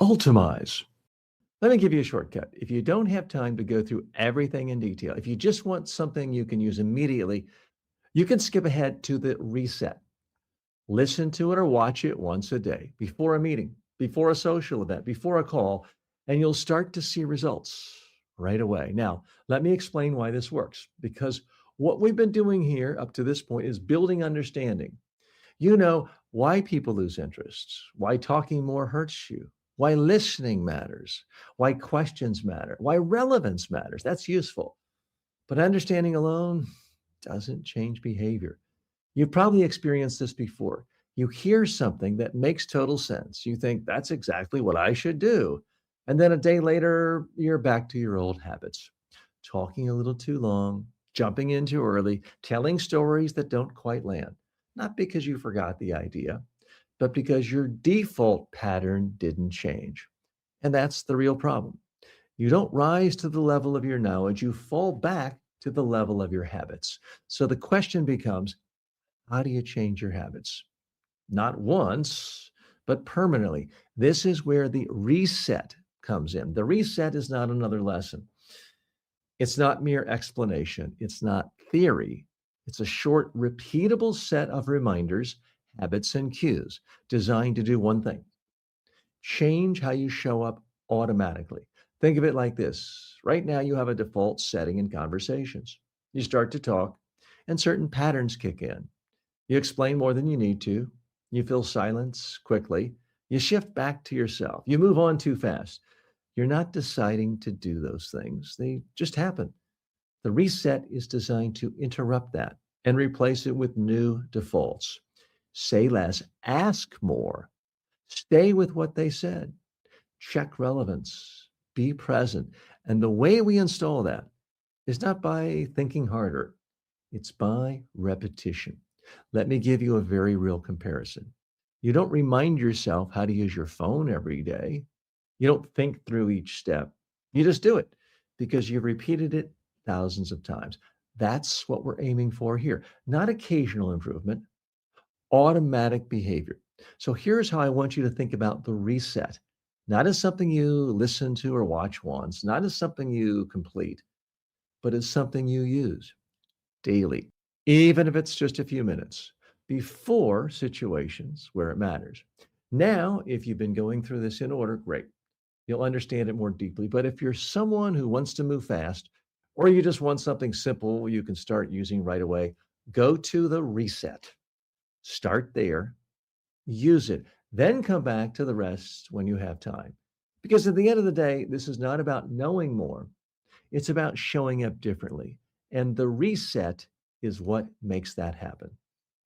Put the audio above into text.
Ultamize. Let me give you a shortcut. If you don't have time to go through everything in detail, if you just want something you can use immediately, you can skip ahead to the reset. Listen to it or watch it once a day, before a meeting, before a social event, before a call, and you'll start to see results right away. Now, let me explain why this works, because what we've been doing here up to this point is building understanding. You know why people lose interest, why talking more hurts you, why listening matters, why questions matter, why relevance matters. That's useful. But understanding alone doesn't change behavior. You've probably experienced this before. You hear something that makes total sense. You think that's exactly what I should do. And then a day later, you're back to your old habits, talking a little too long, jumping in too early, telling stories that don't quite land. Not because you forgot the idea, but because your default pattern didn't change. And that's the real problem. You don't rise to the level of your knowledge, you fall back to the level of your habits. So the question becomes, how do you change your habits? Not once, but permanently. This is where the reset comes in. The reset is not another lesson. It's not mere explanation. It's not theory. It's a short, repeatable set of reminders, habits, and cues designed to do one thing: change how you show up automatically. Think of it like this. Right now, you have a default setting in conversations. You start to talk, and certain patterns kick in. You explain more than you need to. You fill silence quickly. You shift back to yourself. You move on too fast. You're not deciding to do those things, they just happen. The reset is designed to interrupt that and replace it with new defaults. Say less, ask more, stay with what they said, check relevance, be present. And the way we install that is not by thinking harder, it's by repetition. Let me give you a very real comparison. You don't remind yourself how to use your phone every day. You don't think through each step. You just do it because you've repeated it thousands of times. That's what we're aiming for here. Not occasional improvement, automatic behavior. So here's how I want you to think about the reset. Not as something you listen to or watch once, not as something you complete, but as something you use daily, even if it's just a few minutes before situations where it matters. Now, if you've been going through this in order, great. You'll understand it more deeply. But if you're someone who wants to move fast, or you just want something simple you can start using right away, go to the reset. Start there, use it, then come back to the rest when you have time. Because at the end of the day, this is not about knowing more, it's about showing up differently. And the reset is what makes that happen.